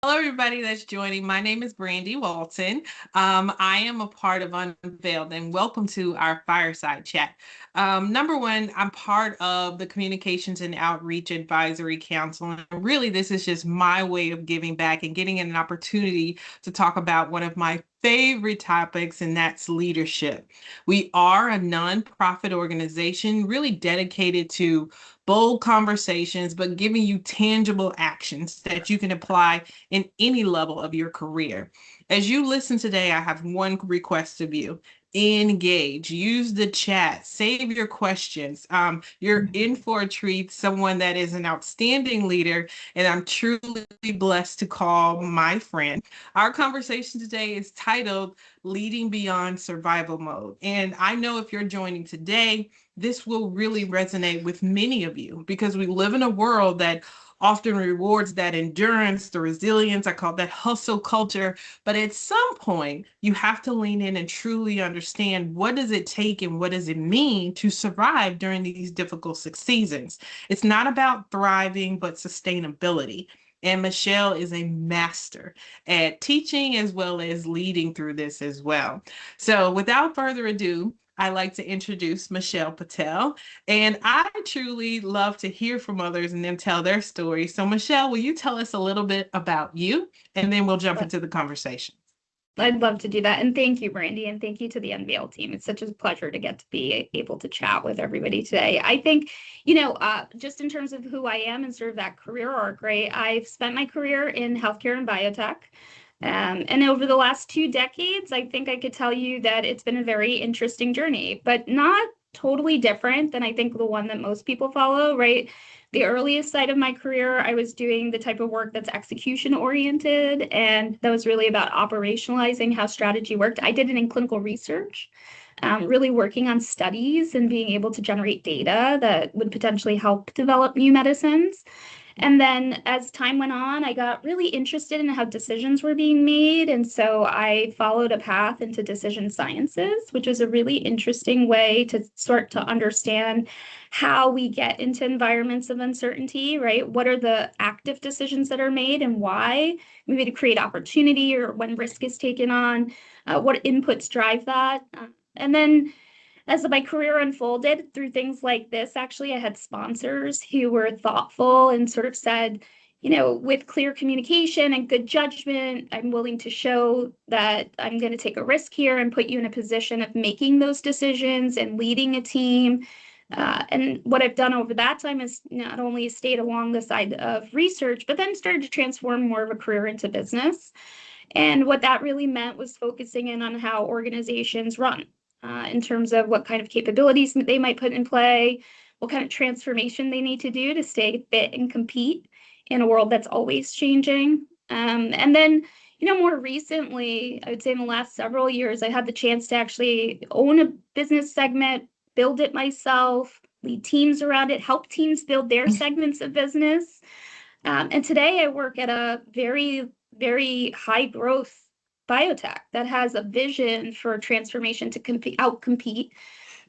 Hello, everybody that's joining. My name is Brandy Walton. I am a part of Unveiled, and welcome to our Fireside chat. Number one, I'm part of the Communications and Outreach Advisory Council. And really, this is just my way of giving back and getting an opportunity to talk about one of my favorite topics, and that's leadership. We are a nonprofit organization really dedicated to bold conversations, but giving you tangible actions that you can apply in any level of your career. As you listen today, I have one request of you. Engage, use the chat, save your questions. You're in for a treat, someone that is an outstanding leader, and I'm truly blessed to call my friend. Our conversation today is titled Leading Beyond Survival Mode. And I know if you're joining today, this will really resonate with many of you because we live in a world that often rewards that endurance, the resilience. I call that hustle culture. But at some point, you have to lean in and truly understand what does it take and what does it mean to survive during these difficult seasons. It's not about thriving, but sustainability. And Michelle is a master at teaching as well as leading through this as well. So without further ado, I like to introduce Michelle Patel. And I truly love to hear from others and then tell their story. So, Michelle, will you tell us a little bit about you? And then we'll jump into the conversation. I'd love to do that. And thank you, Brandy. And thank you to the Unveiled team. It's such a pleasure to get to be able to chat with everybody today. I think, just in terms of who I am and sort of that career arc, right? I've spent my career in healthcare and biotech. And over the last 2 decades, I think I could tell you that it's been a very interesting journey, but not totally different than I think the one that most people follow, right? The earliest side of my career, I was doing the type of work that's execution oriented, and that was really about operationalizing how strategy worked. I did it in clinical research, really working on studies and being able to generate data that would potentially help develop new medicines. And then as time went on, I got really interested in how decisions were being made. And so I followed a path into decision sciences, which was a really interesting way to start to understand how we get into environments of uncertainty, right? What are the active decisions that are made and why? Maybe to create opportunity or when risk is taken on, what inputs drive that. And then as my career unfolded through things like this, actually, I had sponsors who were thoughtful and sort of said, with clear communication and good judgment, I'm willing to show that I'm going to take a risk here and put you in a position of making those decisions and leading a team. And what I've done over that time is not only stayed along the side of research, but then started to transform more of a career into business. And what that really meant was focusing in on how organizations run in terms of what kind of capabilities they might put in play, what kind of transformation they need to do to stay fit and compete in a world that's always changing. And then, more recently, I would say in the last several years, I had the chance to actually own a business segment, build it myself, lead teams around it, help teams build their segments of business. And today I work at a very, very high growth biotech that has a vision for transformation to outcompete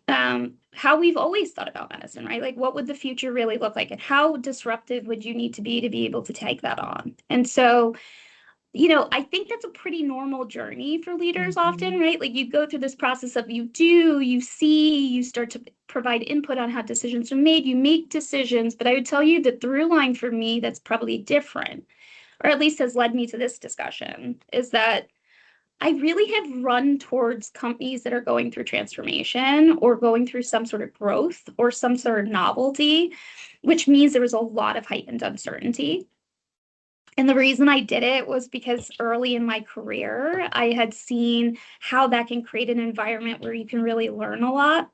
how we've always thought about medicine, right? Like, what would the future really look like, and how disruptive would you need to be able to take that on? And so, I think that's a pretty normal journey for leaders often, right? Like, you go through this process of you see, you start to provide input on how decisions are made, you make decisions. But I would tell you the through line for me that's probably different, or at least has led me to this discussion, is that I really have run towards companies that are going through transformation or going through some sort of growth or some sort of novelty, which means there was a lot of heightened uncertainty. And the reason I did it was because early in my career, I had seen how that can create an environment where you can really learn a lot.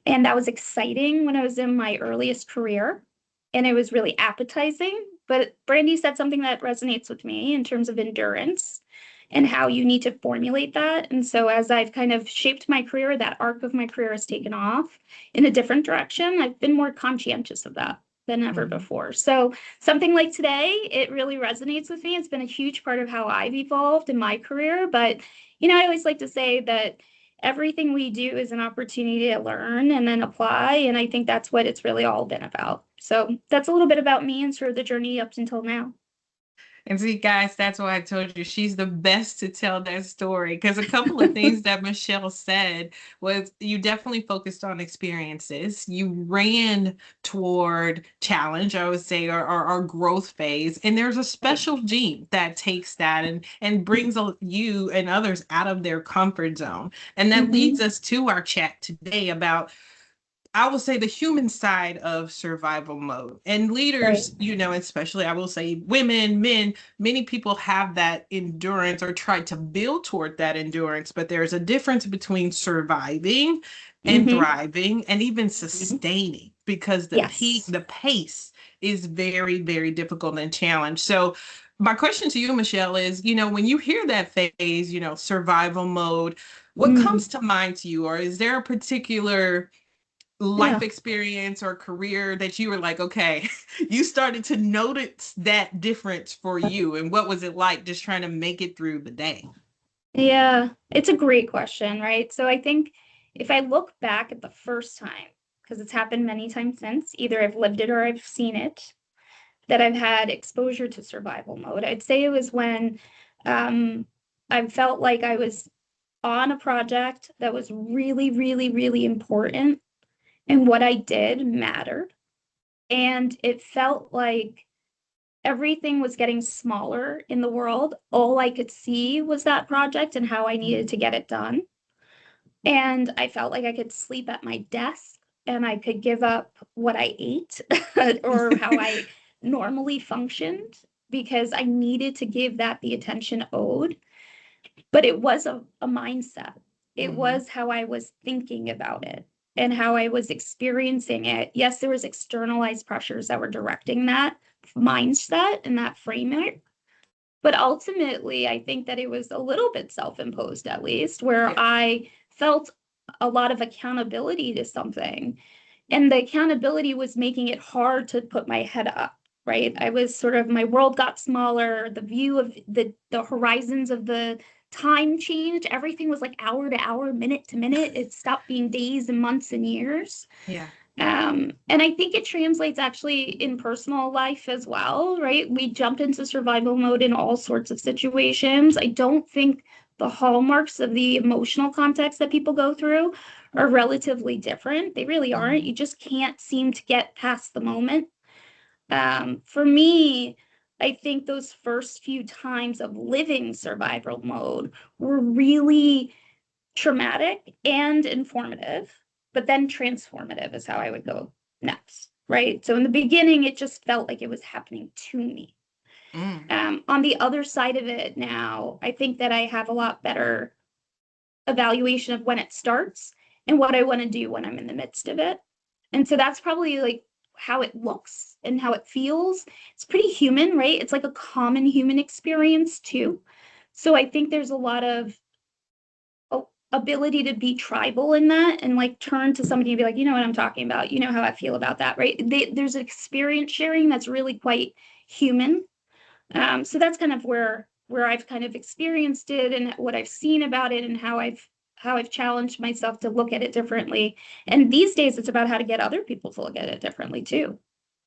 And that was exciting when I was in my earliest career. And it was really appetizing. But Brandy said something that resonates with me in terms of endurance and how you need to formulate that. And so as I've kind of shaped my career, that arc of my career has taken off in a different direction. I've been more conscientious of that than ever before. So something like today, it really resonates with me. It's been a huge part of how I've evolved in my career. But, I always like to say that everything we do is an opportunity to learn and then apply. And I think that's what it's really all been about. So that's a little bit about me and sort of the journey up until now. And see, guys, that's why I told you she's the best to tell that story. Because a couple of things that Michelle said was you definitely focused on experiences. You ran toward challenge, I would say, or growth phase. And there's a Right. special gene that takes that and brings you and others out of their comfort zone. And that leads Mm-hmm. us to our chat today about, I will say, the human side of survival mode. And Right. leaders, especially I will say women, men, many people have that endurance or try to build toward that endurance, but there's a difference between surviving and Mm-hmm. thriving and even Hmm. sustaining, because Yes. the pace is very, very difficult and challenged. So my question to you, Michelle, is, when you hear that phase, survival mode, what Mm. comes to mind to you? Or is there a particular life Yeah. experience or career that you were like, okay, you started to notice that difference for you? And what was it like just trying to make it through the day? Yeah, it's a great question, right? So I think if I look back at the first time, because it's happened many times since, either I've lived it or I've seen it, that I've had exposure to survival mode, I'd say it was when um, I felt like I was on a project that was really, really, really important, and what I did mattered. And it felt like everything was getting smaller in the world. All I could see was that project and how I needed to get it done. And I felt like I could sleep at my desk and I could give up what I ate or how I normally functioned because I needed to give that the attention owed. But it was a mindset, it Hmm. was how I was thinking about it and how I was experiencing it. Yes, there was externalized pressures that were directing that mindset and that framework. But ultimately, I think that it was a little bit self-imposed, at least, where Yeah. I felt a lot of accountability to something. And the accountability was making it hard to put my head up, right? I was sort of, my world got smaller, the view of the horizons of the time changed. Everything was like hour to hour, minute to minute. It stopped being days and months and years. Yeah. And I think it translates actually in personal life as well, right? We jump into survival mode in all sorts of situations. I don't think the hallmarks of the emotional context that people go through are relatively different. They really aren't. Hmm. You just can't seem to get past the moment. For me, I think those first few times of living survival mode were really traumatic and informative, but then transformative is how I would go next, right? So in the beginning, it just felt like it was happening to me. Mm. On the other side of it now, I think that I have a lot better evaluation of when it starts and what I want to do when I'm in the midst of it. And so that's probably like how it looks and how it feels. It's pretty human, right? It's like a common human experience too. So I think there's a lot of ability to be tribal in that and like turn to somebody and be like, you know what I'm talking about, you know how I feel about that, right? There's an experience sharing that's really quite human. So that's kind of where I've kind of experienced it and what I've seen about it and how I've challenged myself to look at it differently. And these days it's about how to get other people to look at it differently too.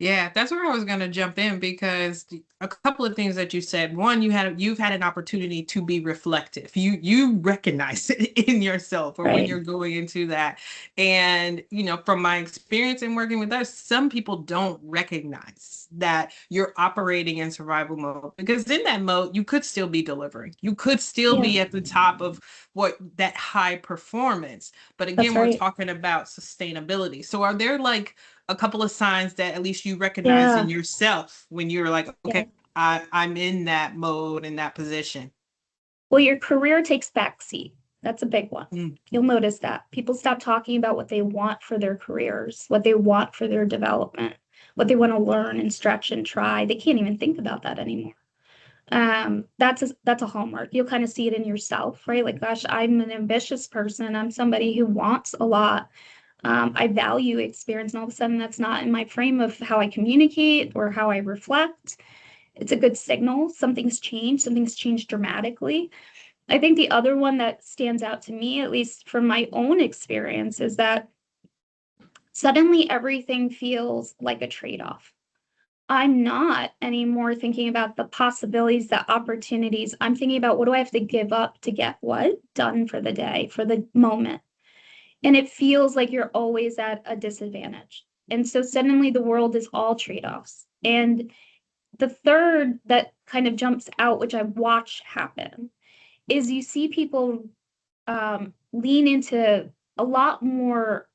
Yeah, that's where I was going to jump in, because a couple of things that you said. One, you've had an opportunity to be reflective. You recognize it in yourself, or when Right. you're going into that. And from my experience in working with us, some people don't recognize that you're operating in survival mode, because in that mode you could still be delivering. You could still Yeah, be at the top of what that high performance. But that's again, we're right. talking about sustainability. So are there like a couple of signs that at least you recognize in Yeah. yourself when you're like, okay, Yeah. I'm in that mode, in that position? Well, your career takes backseat. That's a big one. Mm. You'll notice that people stop talking about what they want for their careers, what they want for their development, what they want to learn and stretch and try. They can't even think about that anymore. That's a hallmark. You'll kind of see it in yourself, right? Like, gosh, I'm an ambitious person. I'm somebody who wants a lot. I value experience, and all of a sudden, that's not in my frame of how I communicate or how I reflect. It's a good signal. Something's changed dramatically. I think the other one that stands out to me, at least from my own experience, is that suddenly everything feels like a trade-off. I'm not anymore thinking about the possibilities, the opportunities. I'm thinking about what do I have to give up to get what done for the day, for the moment. And it feels like you're always at a disadvantage. And so suddenly the world is all trade-offs. And the third that kind of jumps out, which I watch happen, is you see people lean into a lot more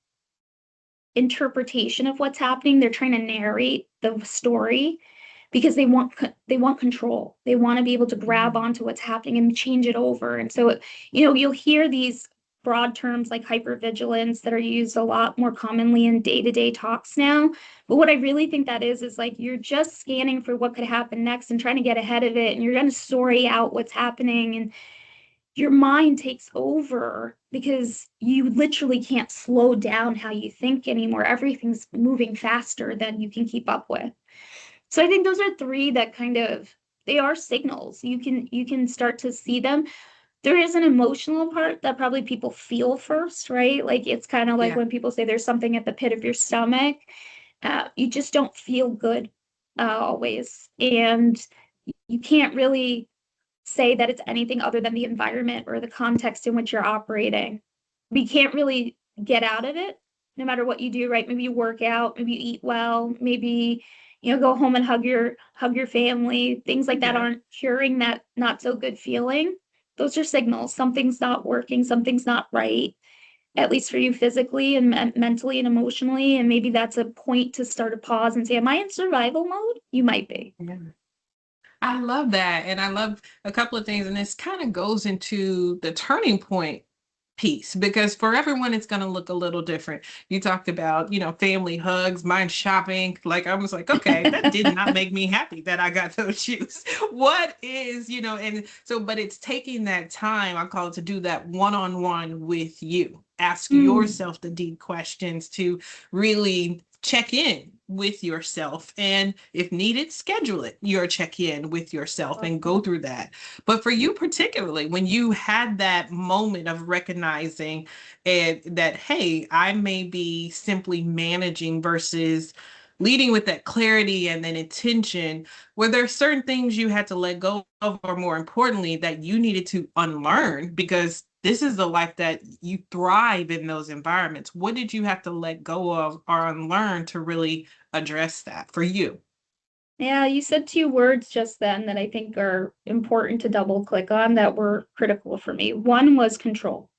interpretation of what's happening. They're trying to narrate the story because they want control. They want to be able to grab Mhm. onto what's happening and change it over. And so, you'll hear these broad terms like hypervigilance that are used a lot more commonly in day-to-day talks now. But what I really think that is like you're just scanning for what could happen next and trying to get ahead of it. And you're going to story out what's happening. And your mind takes over because you literally can't slow down how you think anymore. Everything's moving faster than you can keep up with. So I think those are three that kind of they are signals. You can start to see them. There is an emotional part that probably people feel first, right? Like it's kind of like Yeah. when people say there's something at the pit of your stomach, you just don't feel good always, and you can't really say that it's anything other than the environment or the context in which you're operating. We can't really get out of it no matter what you do, right? Maybe you work out, maybe you eat well, maybe go home and hug your family. Things like that Yeah. aren't curing that not so good feeling. Those are signals. Something's not working, something's not right, at least for you physically and mentally and emotionally. And maybe that's a point to start a pause and say, am I in survival mode? You might be. Yeah. I love that. And I love a couple of things. And this kind of goes into the turning point piece because for everyone, it's going to look a little different. You talked about, family hugs, mine shopping. Like, I was like, okay, that did not make me happy that I got those shoes. What is, and so, but it's taking that time, I call it to do that one on one with you. Ask Mm, yourself the deep questions to really check in with yourself, and if needed, schedule it your check in with yourself love and go that. through that. But for you particularly, when you had that moment of recognizing that, hey, I may be simply managing versus leading with that clarity and then intention, were there certain things you had to let go of, or more importantly, that you needed to unlearn because this is the life that you thrive in those environments? What did you have to let go of or unlearn to really address that for you? Yeah, you said two words just then that I think are important to double click on that were critical for me. One was control.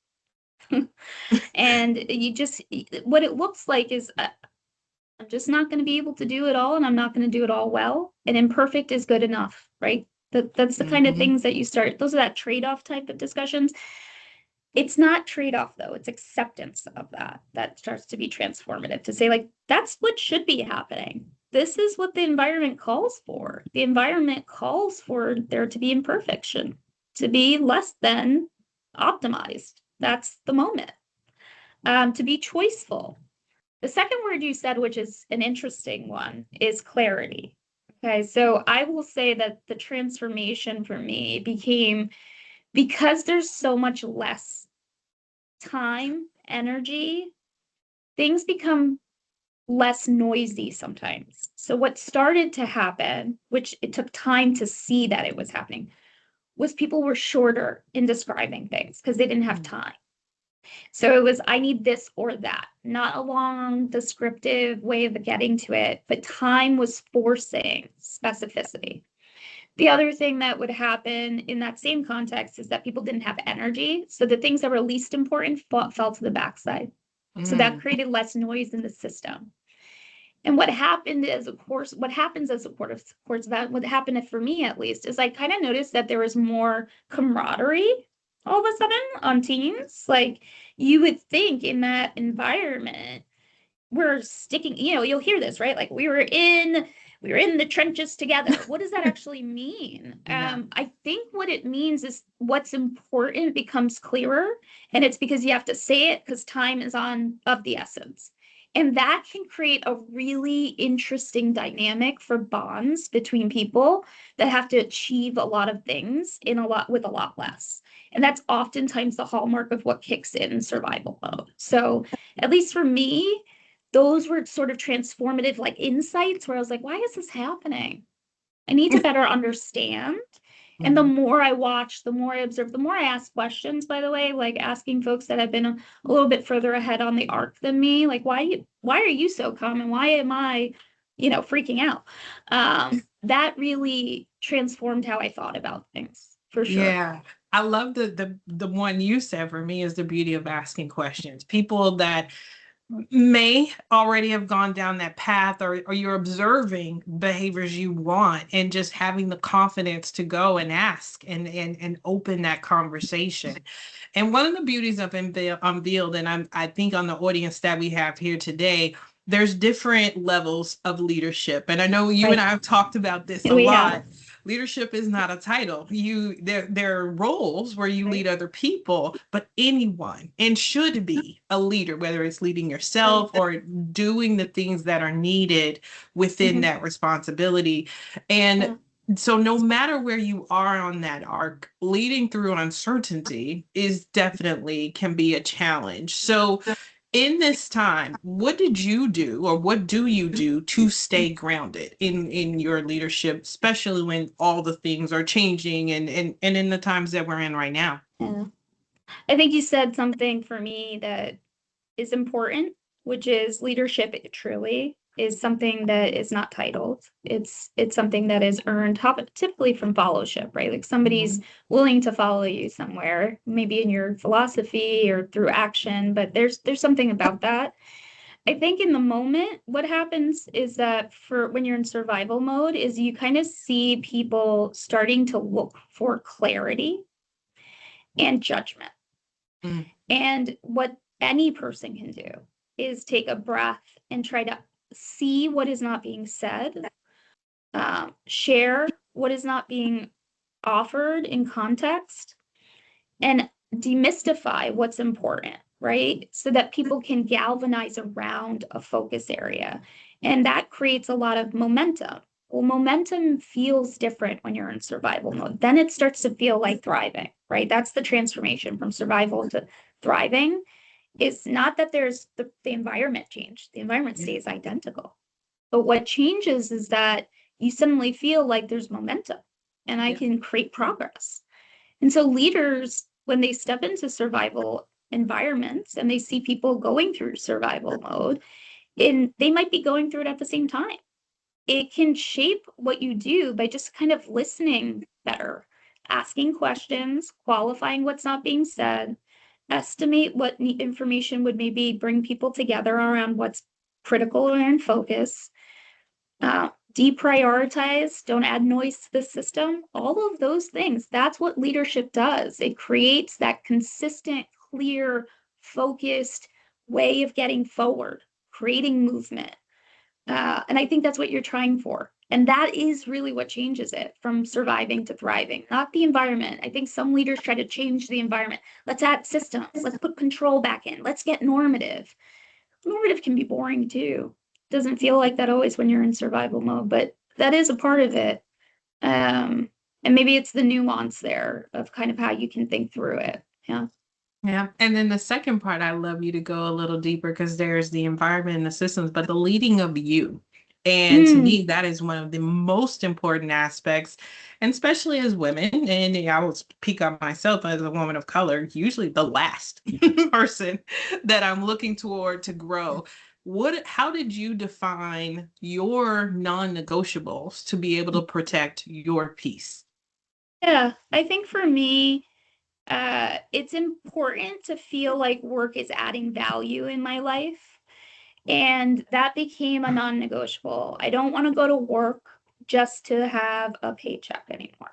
And what it looks like is I'm just not going to be able to do it all and I'm not going to do it all well. And imperfect is good enough, right? That's the kind of Mm-hmm. things that you start, those are that trade off type of discussions. It's not trade off though, it's acceptance of that starts to be transformative to say, like, that's what should be happening. This is what the environment calls for. The environment calls for there to be imperfection, to be less than optimized. That's the moment. To be choiceful. The second word you said, which is an interesting one, is clarity. Okay, so I will say that the transformation for me became because there's so much less time, energy, things become less noisy sometimes. So what started to happen, which it took time to see that it was happening, was people were shorter in describing things because they didn't have time. So it was, I need this or that, not a long descriptive way of getting to it, but time was forcing specificity. The other thing that would happen in that same context is that people didn't have energy. So the things that were least important fell to the backside. So that Mm. created less noise in the system. And what happened is, of course, what happens as a course of that, what happened for me at least, is I kind of noticed that there was more camaraderie all of a sudden on teams. Like you would think in that environment, we're sticking, you'll hear this, right? Like we were in the trenches together. What does that actually mean? Yeah. I think what it means is what's important becomes clearer, and it's because you have to say it because time is on of the essence. And that can create a really interesting dynamic for bonds between people that have to achieve a lot of things in a lot with a lot less. And that's oftentimes the hallmark of what kicks in survival mode. So, at least for me, those were sort of transformative, like insights where I was like, why is this happening? I need to better understand. And the more I watch, the more I observe, the more I ask questions, by the way, like asking folks that have been a little bit further ahead on the arc than me, like, why are you so calm? And why am I, freaking out? That really transformed how I thought about things, for sure. Yeah. I love the one you said for me is the beauty of asking questions. People that may already have gone down that path, or you're observing behaviors you want, and just having the confidence to go and ask and open that conversation. And one of the beauties of Unveiled, and I think on the audience that we have here today, there's different levels of leadership. And I know you and Right. I have talked about this a We lot. have. Leadership is not a title. There are roles where you lead Right. other people, but anyone and should be a leader, whether it's leading yourself or doing the things that are needed within Mhm. that responsibility. And Yeah. so no matter where you are on that arc, leading through uncertainty is definitely can be a challenge. So in this time, what did you do, or what do you do to stay grounded in your leadership, especially when all the things are changing and in the times that we're in right now? Yeah. I think you said something for me that is important, which is leadership truly is something that is not titled. It's something that is earned typically from fellowship, right? Like somebody's willing to follow you somewhere, maybe in your philosophy or through action, but there's something about that. I think in the moment, what happens is that for when you're in survival mode, is you kind of see people starting to look for clarity and judgment. Mm. And what any person can do is take a breath and try to see what is not being said, share what is not being offered in context, and demystify what's important, right? So that people can galvanize around a focus area. And that creates a lot of momentum. Well, momentum feels different when you're in survival mode. Then it starts to feel like thriving, right? That's the transformation from survival to thriving. Is not that there's the environment changed, the environment stays identical. But what changes is that you suddenly feel like there's momentum and I Yeah. can create progress. And so leaders, when they step into survival environments and they see people going through survival mode, and they might be going through it at the same time. It can shape what you do by just kind of listening better, asking questions, qualifying what's not being said, estimate what information would maybe bring people together around what's critical or in focus, deprioritize, don't add noise to the system, all of those things. That's what leadership does. It creates that consistent, clear, focused way of getting forward, creating movement. And I think that's what you're trying for. And that is really what changes it from surviving to thriving, not the environment. I think some leaders try to change the environment. Let's add systems. Let's put control back in. Let's get normative. Normative can be boring too. Doesn't feel like that always when you're in survival mode, but that is a part of it. And maybe it's the nuance there of kind of how you can think through it. Yeah. Yeah. And then the second part, I love you to go a little deeper because there's the environment and the systems, but the leading of you. And to Mm, me, that is one of the most important aspects, and especially as women. And I will speak on myself as a woman of color, usually the last person that I'm looking toward to grow. How did you define your non-negotiables to be able to protect your peace? yeah. I think for me, it's important to feel like work is adding value in my life. And that became a non-negotiable. I don't want to go to work just to have a paycheck anymore.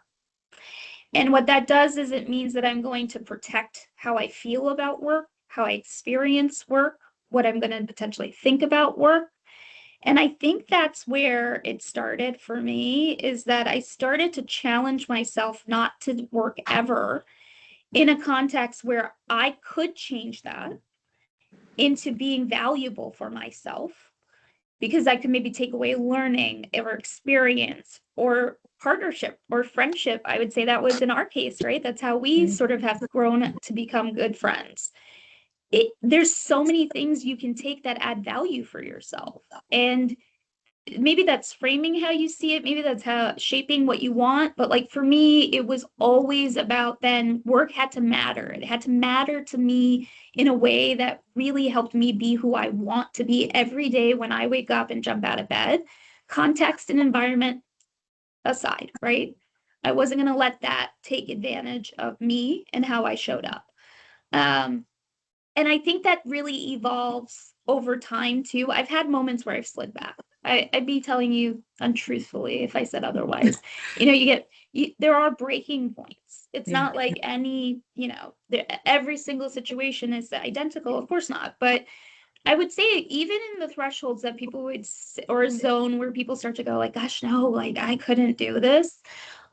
And what that does is it means that I'm going to protect how I feel about work, how I experience work, what I'm going to potentially think about work. And I think that's where it started for me is that I started to challenge myself not to work ever in a context where I could change that into being valuable for myself because I could maybe take away learning or experience or partnership or friendship. I would say that was in our case, right? That's how we sort of have grown to become good friends. there's so many things you can take that add value for yourself. And maybe that's framing how you see it, maybe that's how shaping what you want, but like for me it was always about, then work had to matter, it had to matter to me in a way that really helped me be who I want to be every day when I wake up and jump out of bed, context and environment aside, right? I wasn't going to let that take advantage of me and how I showed up. And I think that really evolves over time too. I've had moments where I've slid back. I'd be telling you untruthfully if I said otherwise. There are breaking points. It's not like any, every single situation is identical. Of course not. But I would say even in the thresholds that people would, or a zone where people start to go like, gosh, no, like I couldn't do this.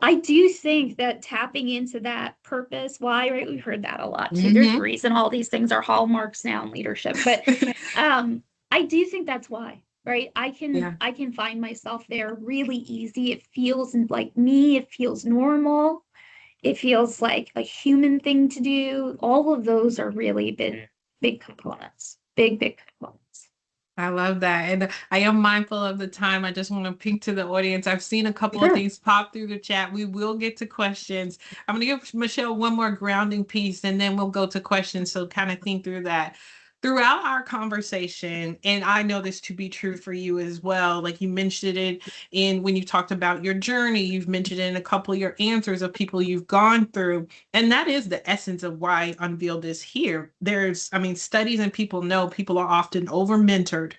I do think that tapping into that purpose, why, right? We've heard that a lot too. There's a reason all these things are hallmarks now in leadership, but I do think that's why, right? I can find myself there really easy. It feels like me. It feels normal. It feels like a human thing to do. All of those are really been big components, big components. I love that. And I am mindful of the time. I just want to ping to the audience. I've seen a couple of things pop through the chat. We will get to questions. I'm going to give Michelle one more grounding piece and then we'll go to questions. So kind of think through that. Throughout our conversation, and I know this to be true for you as well, like you mentioned it in when you talked about your journey, you've mentioned it in a couple of your answers of people you've gone through. And that is the essence of why Unveiled is here. Studies and people know people are often over mentored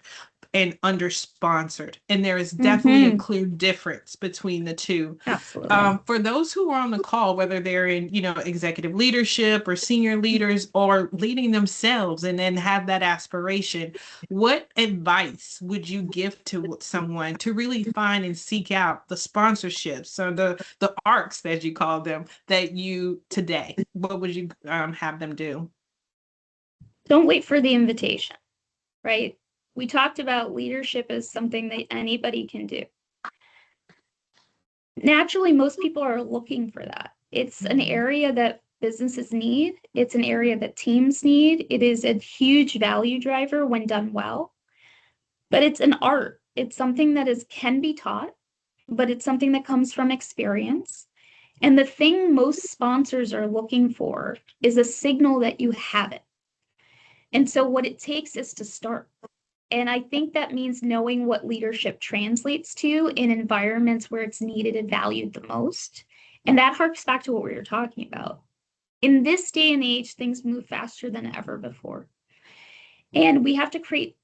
and under sponsored. And there is definitely a clear difference between the two. Absolutely. For those who are on the call, whether they're in, executive leadership or senior leaders or leading themselves and then have that aspiration, what advice would you give to someone to really find and seek out the sponsorships or the arcs, as you call them, that you today? What would you have them do? Don't wait for the invitation, right? We talked about leadership as something that anybody can do. Naturally, most people are looking for that. It's an area that businesses need. It's an area that teams need. It is a huge value driver when done well. But it's an art. It's something that can be taught, but it's something that comes from experience. And the thing most sponsors are looking for is a signal that you have it. And so what it takes is to start. And I think that means knowing what leadership translates to in environments where it's needed and valued the most. And that harks back to what we were talking about. In this day and age, things move faster than ever before. And we have to create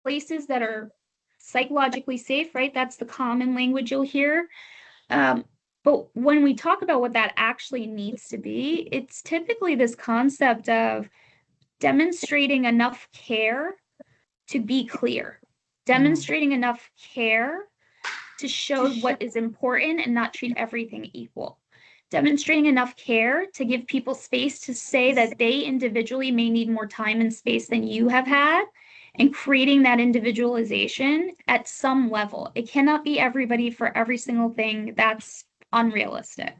places that are psychologically safe, right? That's the common language you'll hear. But when we talk about what that actually needs to be, it's typically this concept of demonstrating enough care to be clear, demonstrating enough care to show what is important and not treat everything equal, demonstrating enough care to give people space to say that they individually may need more time and space than you have had, and creating that individualization at some level. It cannot be everybody for every single thing. That's unrealistic.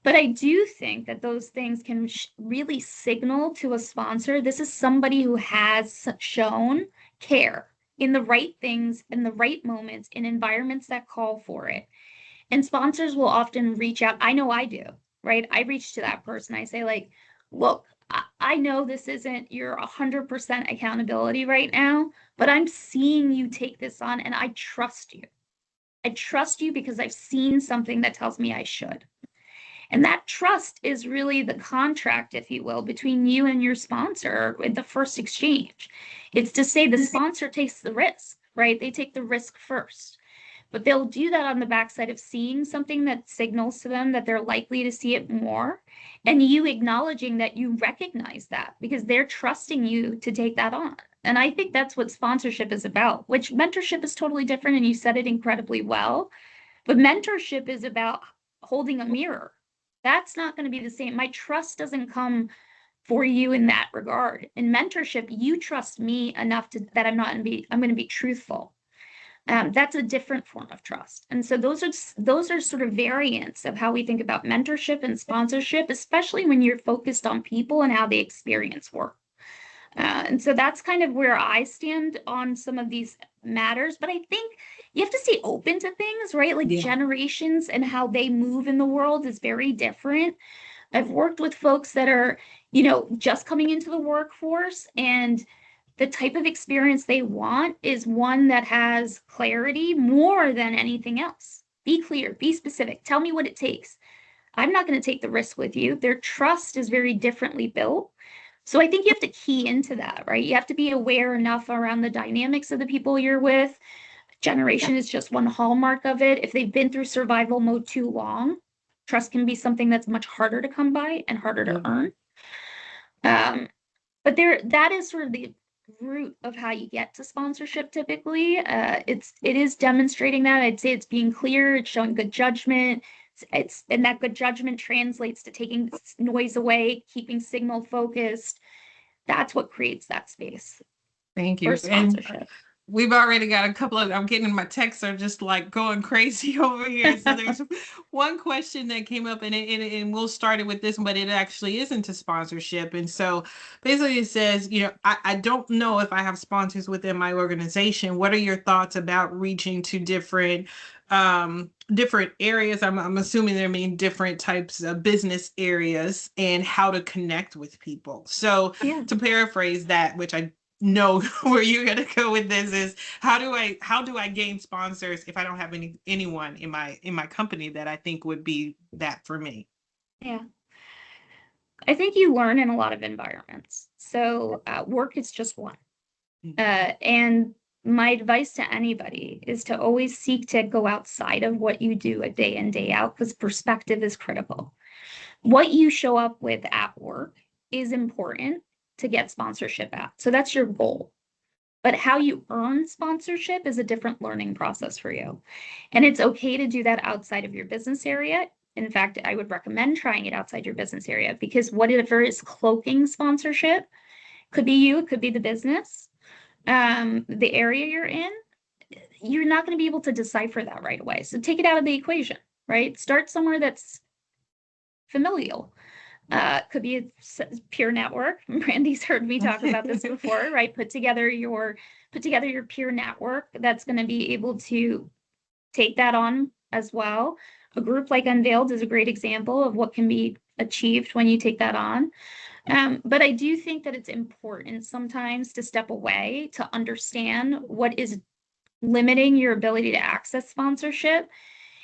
But I do think that those things can really signal to a sponsor, this is somebody who has shown care in the right things, in the right moments, in environments that call for it. And sponsors will often reach out. I know I do, right? I reach to that person. I say like, look, I know this isn't your 100% accountability right now, but I'm seeing you take this on and I trust you. I trust you because I've seen something that tells me I should. And that trust is really the contract, if you will, between you and your sponsor with the first exchange. It's to say the sponsor takes the risk, right? They take the risk first. But they'll do that on the backside of seeing something that signals to them that they're likely to see it more. And you acknowledging that you recognize that because they're trusting you to take that on. And I think that's what sponsorship is about, which mentorship is totally different. And you said it incredibly well. But mentorship is about holding a mirror. That's not going to be the same. My trust doesn't come for you in that regard. In mentorship, you trust me enough that I'm going to be truthful. That's a different form of trust. And so those are sort of variants of how we think about mentorship and sponsorship, especially when you're focused on people and how they experience work. And so that's kind of where I stand on some of these matters. But I think you have to stay open to things, right? Like Yeah. generations and how they move in the world is very different. I've worked with folks that are, just coming into the workforce, and the type of experience they want is one that has clarity more than anything else. Be clear, be specific, tell me what it takes. I'm not going to take the risk with you. Their trust is very differently built. So I think you have to key into that, right? You have to be aware enough around the dynamics of the people you're with. Generation is just one hallmark of it. If they've been through survival mode too long, trust can be something that's much harder to come by and harder to earn. But that is sort of the root of how you get to sponsorship typically. It is demonstrating that. I'd say it's being clear, it's showing good judgment. And that good judgment translates to taking noise away, keeping signal focused. That's what creates that space Thank for you. And sponsorship. we've already got a couple of, I'm getting my texts are just like going crazy over here. So there's one question that came up, and we'll start it with this, but it actually isn't a sponsorship. And so basically it says, I don't know if I have sponsors within my organization. What are your thoughts about reaching to different areas? I'm assuming there mean different types of business areas, and how to connect with people. So Yeah. to paraphrase that, which I know where you're going to go with this, is how do I gain sponsors if I don't have anyone in my company that I think would be that for me? Yeah. I think you learn in a lot of environments. So work is just one. And my advice to anybody is to always seek to go outside of what you do a day in, day out, because perspective is critical. What you show up with at work is important to get sponsorship at. So that's your goal. But how you earn sponsorship is a different learning process for you. And it's okay to do that outside of your business area. In fact, I would recommend trying it outside your business area, because whatever is cloaking sponsorship could be you, it could be the business, the area you're in. You're not going to be able to decipher that right away. So take it out of the equation, right? Start somewhere that's familial. Could be a peer network. Brandy's heard me talk about this before, right? Put together your peer network that's going to be able to take that on as well. A group like Unveiled is a great example of what can be achieved when you take that on. But I do think that it's important sometimes to step away to understand what is limiting your ability to access sponsorship,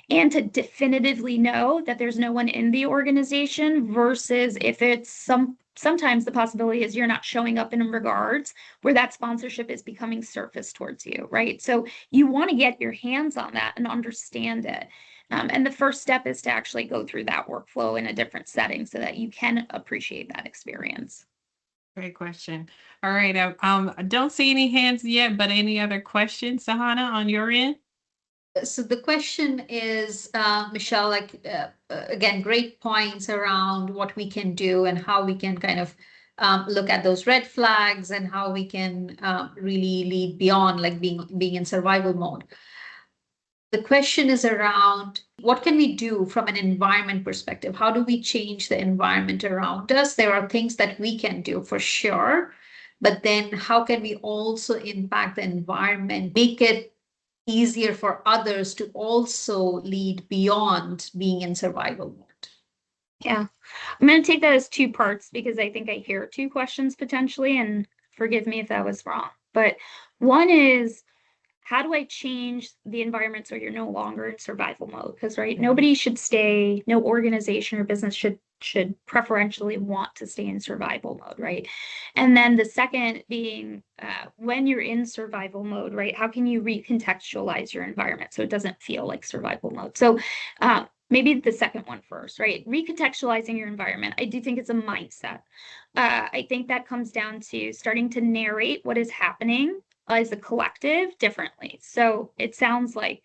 and to definitively know that there's no one in the organization, versus if it's sometimes the possibility is you're not showing up in regards where that sponsorship is becoming surface towards you, right? So you want to get your hands on that and understand it. And the first step is to actually go through that workflow in a different setting so that you can appreciate that experience. Great question. All right. I don't see any hands yet, but any other questions, Sahana, on your end? So the question is, Michelle, again, great points around what we can do and how we can kind of look at those red flags and how we can really lead beyond like being in survival mode. The question is around what can we do from an environment perspective? How do we change the environment around us? There are things that we can do for sure, but then how can we also impact the environment, make it easier for others to also lead beyond being in survival mode? Yeah, I'm going to take that as two parts, because I think I hear two questions potentially, and forgive me if that was wrong. But one is, how do I change the environment so you're no longer in survival mode? Because right, nobody should stay, no organization or business should preferentially want to stay in survival mode, right? And then the second being, when you're in survival mode, right, how can you recontextualize your environment so it doesn't feel like survival mode? So maybe the second one first, right? Recontextualizing your environment. I do think it's a mindset. I think that comes down to starting to narrate what is happening as a collective differently. So it sounds like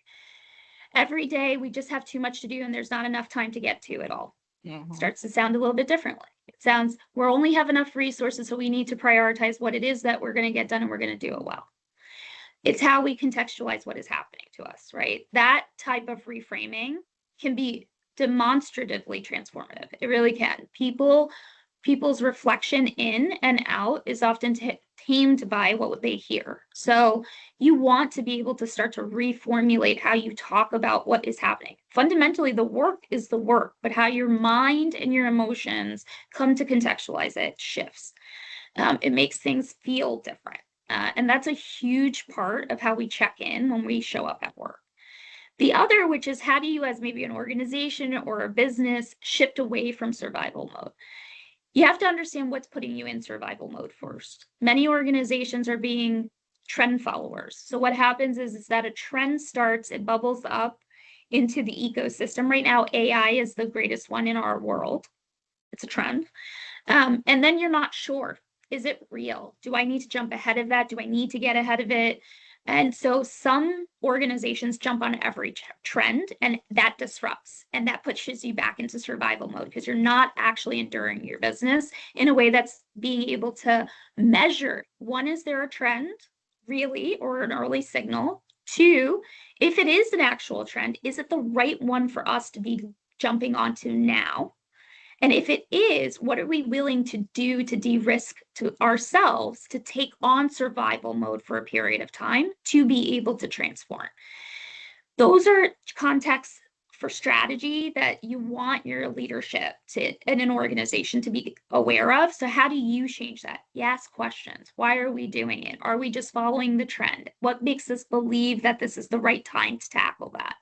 every day we just have too much to do and there's not enough time to get to it all. Starts to sound a little bit differently. It sounds, we only have enough resources, so we need to prioritize what it is that we're going to get done, and we're going to do it well. It's how we contextualize what is happening to us, right? That type of reframing can be demonstratively transformative. It really can. People people's reflection in and out is often tamed by what they hear. So you want to be able to start to reformulate how you talk about what is happening. Fundamentally, the work is the work, but how your mind and your emotions come to contextualize it shifts. It makes things feel different. And that's a huge part of how we check in when we show up at work. The other, which is how do you, as maybe an organization or a business, shift away from survival mode? You have to understand what's putting you in survival mode first. Many organizations are being trend followers. So what happens is that a trend starts, it bubbles up into the ecosystem. Right now, AI is the greatest one in our world. It's a trend. And then you're not sure. Is it real? Do I need to jump ahead of that? Do I need to get ahead of it? And so some organizations jump on every trend, and that disrupts, and that pushes you back into survival mode because you're not actually enduring your business in a way that's being able to measure. One, is there a trend really, or an early signal? Two, if it is an actual trend, is it the right one for us to be jumping onto now? And if it is, what are we willing to do to de-risk to ourselves to take on survival mode for a period of time to be able to transform? Those are contexts for strategy that you want your leadership to in an organization to be aware of. So how do you change that? You ask questions. Why are we doing it? Are we just following the trend? What makes us believe that this is the right time to tackle that?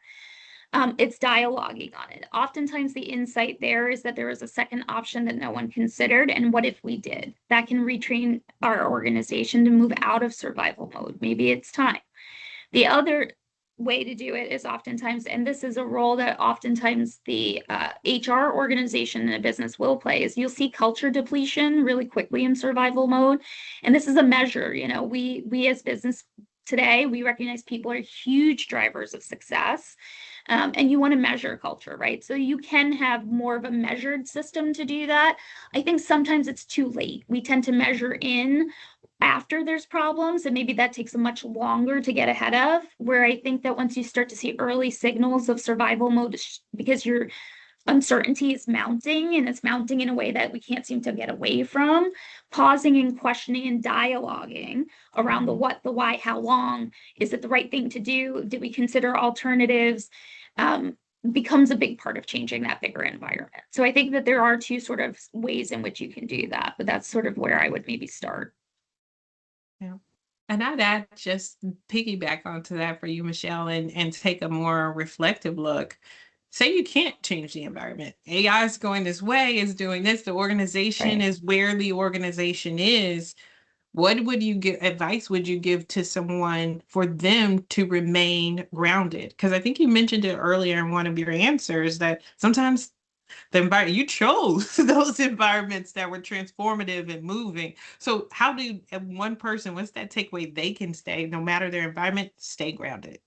It's dialoguing on it. Oftentimes the insight there is that there is a second option that no one considered. And what if we did? That can retrain our organization to move out of survival mode. Maybe it's time. The other way to do it is oftentimes, and this is a role that oftentimes the HR organization in a business will play, is you'll see culture depletion really quickly in survival mode. And this is a measure, we as business today, we recognize people are huge drivers of success. And you want to measure culture, right? So you can have more of a measured system to do that. I think sometimes it's too late. We tend to measure in after there's problems, and maybe that takes much longer to get ahead of, where I think that once you start to see early signals of survival mode, because your uncertainty is mounting, and it's mounting in a way that we can't seem to get away from, pausing and questioning and dialoguing around the what, the why, how long, is it the right thing to do? Did we consider alternatives? Becomes a big part of changing that bigger environment. So I think that there are two sort of ways in which you can do that, but that's sort of where I would maybe start. Yeah. And I'd add, just piggyback onto that for you, Michelle, and take a more reflective look. Say you can't change the environment. AI is going this way, is doing this. The organization Right. is where the organization is. What would you give advice would you give to someone for them to remain grounded? Because I think you mentioned it earlier in one of your answers that sometimes the environment you chose those environments that were transformative and moving. So how do one person, what's that takeaway they can stay, no matter their environment, stay grounded?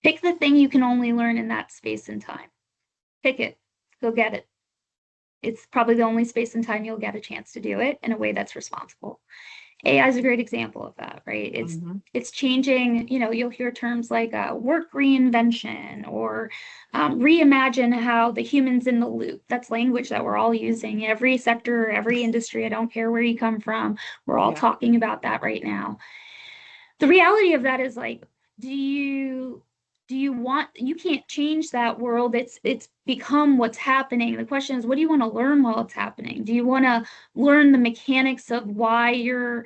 Pick the thing you can only learn in that space and time. Pick it, go get it. It's probably the only space and time you'll get a chance to do it in a way that's responsible. AI is a great example of that, right? It's changing. You'll hear terms like work reinvention or reimagine how the humans in the loop. That's language that we're all using. Every sector, every industry. I don't care where you come from. We're all talking about that right now. The reality of that is like, you can't change that world. It's become what's happening. The question is, what do you want to learn while it's happening? Do you want to learn the mechanics of why you're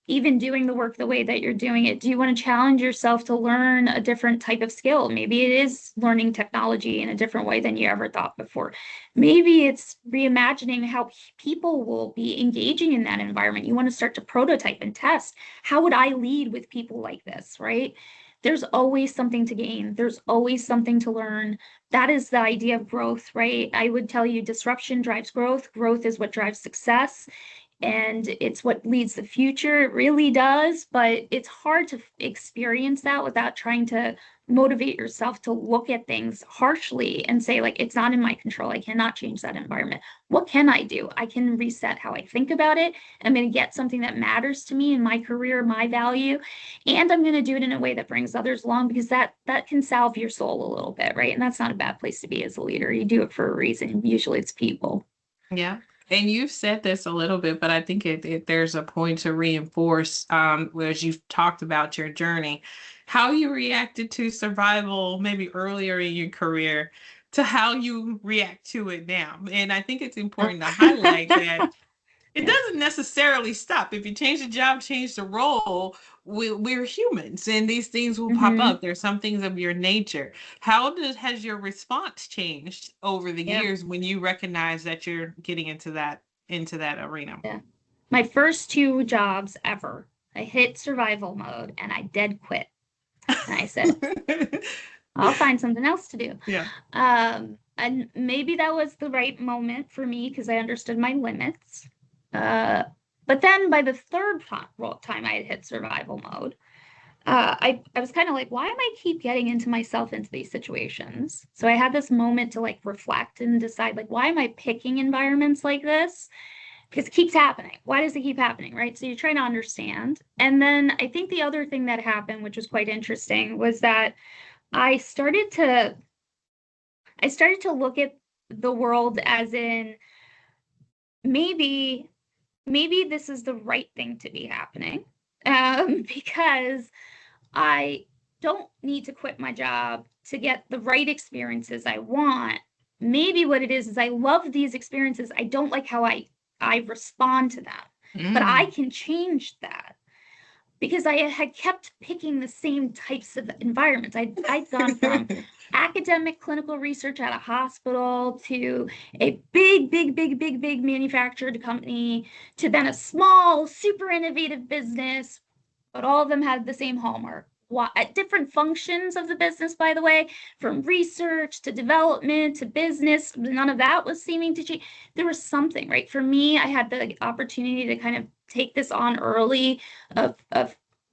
even doing the work the way that you're doing it? Do you want to challenge yourself to learn a different type of skill? Maybe it is learning technology in a different way than you ever thought before. Maybe it's reimagining how people will be engaging in that environment. You want to start to prototype and test. How would I lead with people like this, right? There's always something to gain. There's always something to learn. That is the idea of growth, right? I would tell you disruption drives growth. Growth is what drives success. And it's what leads the future. It really does, but it's hard to experience that without trying to motivate yourself to look at things harshly and say, like, it's not in my control. I cannot change that environment. What can I do? I can reset how I think about it. I'm going to get something that matters to me in my career, my value, and I'm going to do it in a way that brings others along, because that can salve your soul a little bit, right? And that's not a bad place to be as a leader. You do it for a reason. Usually it's people. Yeah. And you've said this a little bit, but I think there's a point to reinforce, as you've talked about your journey, how you reacted to survival maybe earlier in your career to how you react to it now. And I think it's important to highlight that it Yeah. doesn't necessarily stop. If you change the job, change the role, we're humans and these things will pop Hmm. up. There's some things of your nature. Has your response changed over the Yeah. years when you recognize that you're getting into that arena? Yeah. My first two jobs ever, I hit survival mode and I dead quit. And I said, I'll find something else to do. Yeah. And maybe that was the right moment for me because I understood my limits. But then by the third time I had hit survival mode, I was kind of like, why am I keep getting myself into these situations? So I had this moment to like reflect and decide, like, why am I picking environments like this? Because it keeps happening. Why does it keep happening? Right. So you're trying to understand. And then I think the other thing that happened, which was quite interesting, was that I started to look at the world as in maybe this is the right thing to be happening, because I don't need to quit my job to get the right experiences I want. Maybe what it is I love these experiences. I don't like how I respond to them, but I Mm. can change that because I had kept picking the same types of environments. I'd gone from academic clinical research at a hospital to a big manufactured company to then a small, super innovative business, but all of them had the same hallmark. At different functions of the business, by the way, from research to development to business, none of that was seeming to change. There was something, right? For me, I had the opportunity to kind of take this on early of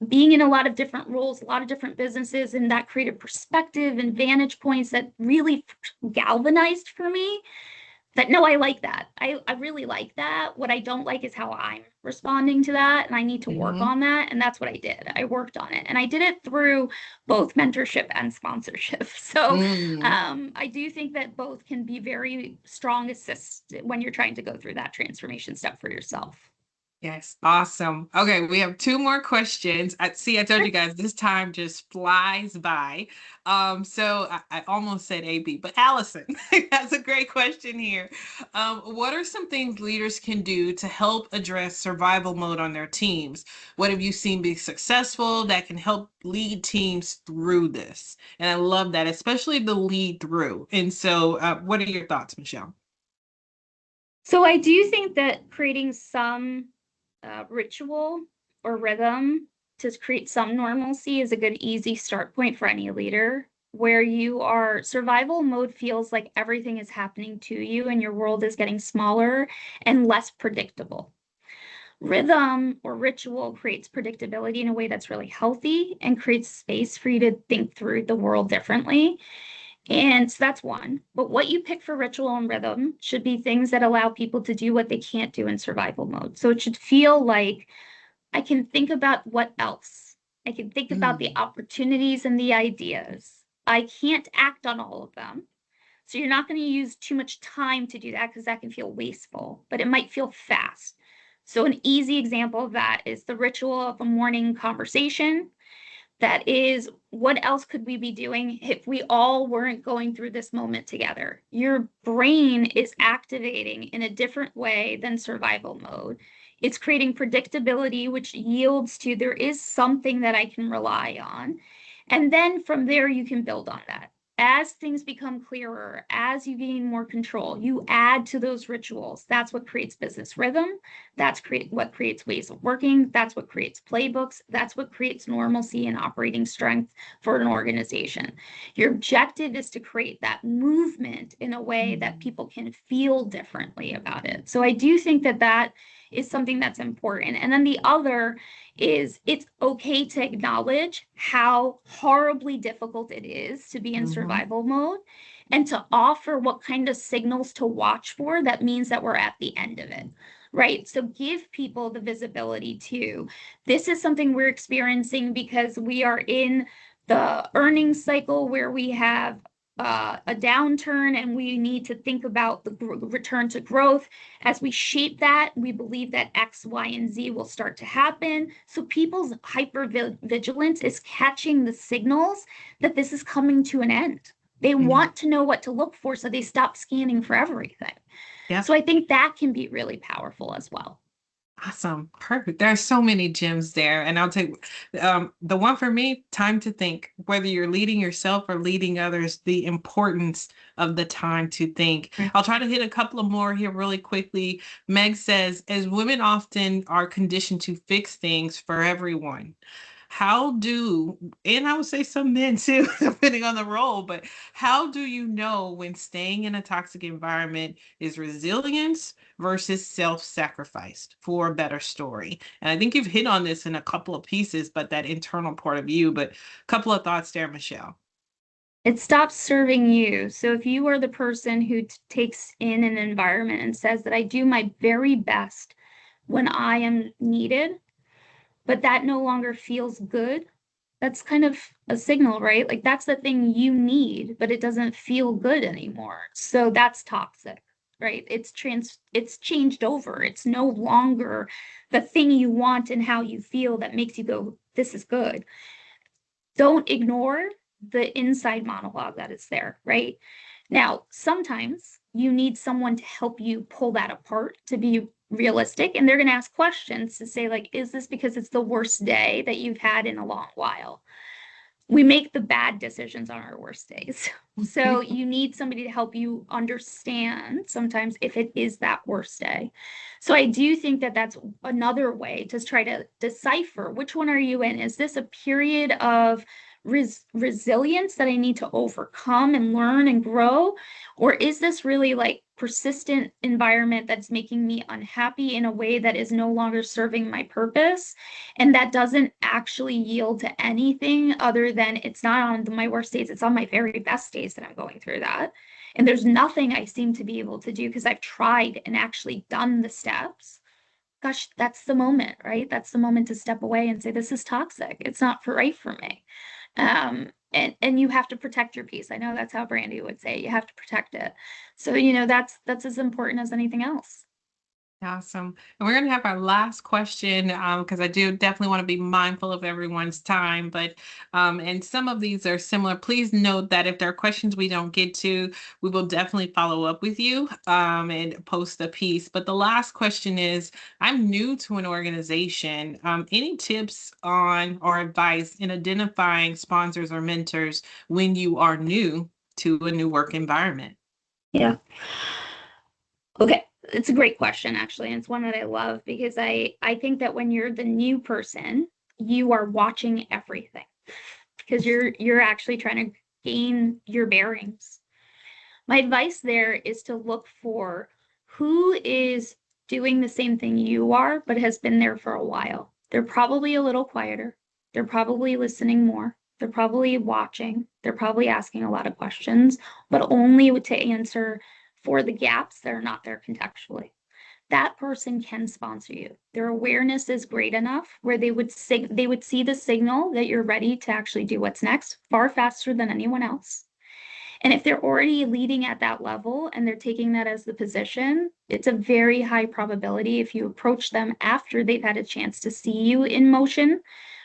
being in a lot of different roles, a lot of different businesses, and that created perspective and vantage points that really galvanized for me that no, I like that. I really like that. What I don't like is how I'm responding to that. And I need to work Mhm. on that. And that's what I did. I worked on it. And I did it through both mentorship and sponsorship. So Mm. I do think that both can be very strong assists when you're trying to go through that transformation step for yourself. Yes, awesome. Okay, we have two more questions. I told you guys this time just flies by. So I almost said AB, but Allison has a great question here. What are some things leaders can do to help address survival mode on their teams? What have you seen be successful that can help lead teams through this? And I love that, especially the lead through. And so, what are your thoughts, Michelle? So I do think that creating some ritual or rhythm to create some normalcy is a good, easy start point for any leader. Where you are survival mode feels like everything is happening to you and your world is getting smaller and less predictable. Rhythm or ritual creates predictability in a way that's really healthy and creates space for you to think through the world differently. And so that's one. But what you pick for ritual and rhythm should be things that allow people to do what they can't do in survival mode. So it should feel like I can think about what else. I can think about the Mm. opportunities and the ideas. I can't act on all of them. So you're not going to use too much time to do that because that can feel wasteful, but it might feel fast. So an easy example of that is the ritual of a morning conversation. That is, what else could we be doing if we all weren't going through this moment together? Your brain is activating in a different way than survival mode. It's creating predictability, which yields to there is something that I can rely on. And then from there, you can build on that. As things become clearer, as you gain more control, you add to those rituals. That's what creates business rhythm. What creates ways of working. That's what creates playbooks. That's what creates normalcy and operating strength for an organization. Your objective is to create that movement in a way that Mm. people can feel differently about it. So I do think that that is something that's important. And then the other is it's okay to acknowledge how horribly difficult it is to be in Mhm. survival mode and to offer what kind of signals to watch for that means that we're at the end of it. Right. So give people the visibility to this is something we're experiencing because we are in the earnings cycle where we have a downturn and we need to think about the return to growth. As we shape that, we believe that X, Y, and Z will start to happen. So people's hypervigilance is catching the signals that this is coming to an end. They want to know what to look for, so they stop scanning for everything. Yeah. So I think that can be really powerful as well. Awesome. Perfect. There's so many gems there. And I'll take the one for me, time to think. Whether you're leading yourself or leading others, the importance of the time to think. I'll try to hit a couple of more here really quickly. Meg says, as women often are conditioned to fix things for everyone, how do, and I would say some men too, depending on the role, but how do you know when staying in a toxic environment is resilience versus self-sacrifice for a better story? And I think you've hit on this in a couple of pieces, but that internal part of you, but a couple of thoughts there, Michelle. It stops serving you. So if you are the person who takes in an environment and says that I do my very best when I am needed, but that no longer feels good, that's kind of a signal, right? Like that's the thing you need, but it doesn't feel good anymore. So that's toxic, right? It's changed over. It's no longer the thing you want and how you feel that makes you go, this is good. Don't ignore the inside monologue that is there, right? Now, sometimes you need someone to help you pull that apart to be realistic, and they're going to ask questions to say, like, is this because it's the worst day that you've had in a long while? We make the bad decisions on our worst days. So you need somebody to help you understand sometimes if it is that worst day. So I do think that that's another way to try to decipher which one are you in? Is this a period of resilience that I need to overcome and learn and grow? Or is this really like persistent environment that's making me unhappy in a way that is no longer serving my purpose? And that doesn't actually yield to anything other than it's not on my worst days, it's on my very best days that I'm going through that. And there's nothing I seem to be able to do because I've tried and actually done the steps. Gosh, that's the moment, right? That's the moment to step away and say, this is toxic. It's not right for me. And you have to protect your peace. I know that's how Brandy would say, you have to protect it. So, that's as important as anything else. Awesome. And we're going to have our last question because I do definitely want to be mindful of everyone's time. But and some of these are similar. Please note that if there are questions we don't get to, we will definitely follow up with you and post a piece. But the last question is, I'm new to an organization. Any tips on or advice in identifying sponsors or mentors when you are new to a new work environment? Yeah. Okay. It's a great question, actually. And it's one that I love because I think that when you're the new person, you are watching everything because you're actually trying to gain your bearings. My advice there is to look for who is doing the same thing you are, but has been there for a while. They're probably a little quieter. They're probably listening more. They're probably watching. They're probably asking a lot of questions, but only to answer for the gaps that are not there contextually. That person can sponsor you. Their awareness is great enough where they would see the signal that you're ready to actually do what's next far faster than anyone else. And if they're already leading at that level and they're taking that as the position, it's a very high probability if you approach them after they've had a chance to see you in motion,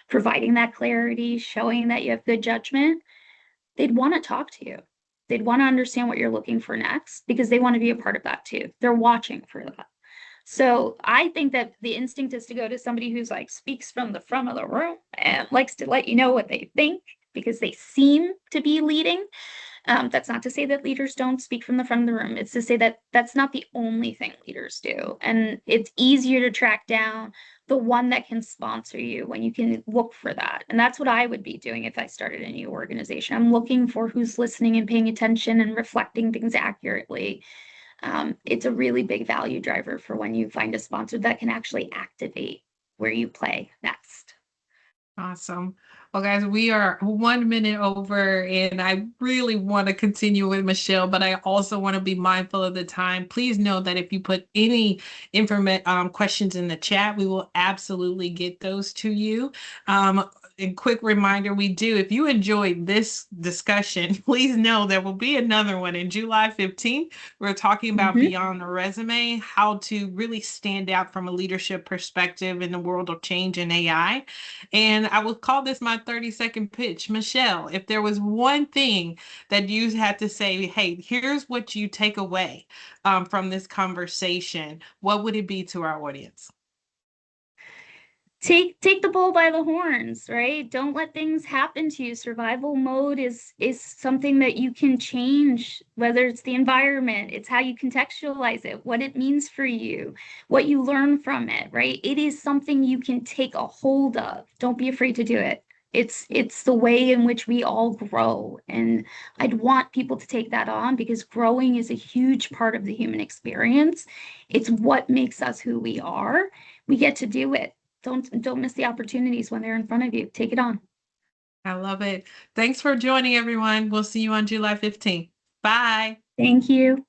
providing that clarity, showing that you have good judgment, they'd want to talk to you. They'd want to understand what you're looking for next because they want to be a part of that too. They're watching for that. So I think that the instinct is to go to somebody who's like speaks from the front of the room and likes to let you know what they think because they seem to be leading. That's not to say that leaders don't speak from the front of the room. It's to say that that's not the only thing leaders do. And it's easier to track down the one that can sponsor you when you can look for that. And that's what I would be doing if I started a new organization. I'm looking for who's listening and paying attention and reflecting things accurately. It's a really big value driver for when you find a sponsor that can actually activate where you play next. Awesome. Well, guys, we are 1 minute over, and I really want to continue with Michelle, but I also want to be mindful of the time. Please know that if you put any questions in the chat, we will absolutely get those to you. And quick reminder, if you enjoyed this discussion, please know there will be another one in July 15th. We're talking about beyond the resume, how to really stand out from a leadership perspective in the world of change and AI. And I will call this my 30-second pitch. Michelle, if there was one thing that you had to say, hey, here's what you take away from this conversation, what would it be to our audience? Take the bull by the horns, right? Don't let things happen to you. Survival mode is something that you can change, whether it's the environment, it's how you contextualize it, what it means for you, what you learn from it, right? It is something you can take a hold of. Don't be afraid to do it. It's the way in which we all grow. And I'd want people to take that on, because growing is a huge part of the human experience. It's what makes us who we are. We get to do it. Don't miss the opportunities when they're in front of you. Take it on. I love it. Thanks for joining, everyone. We'll see you on July 15th. Bye. Thank you.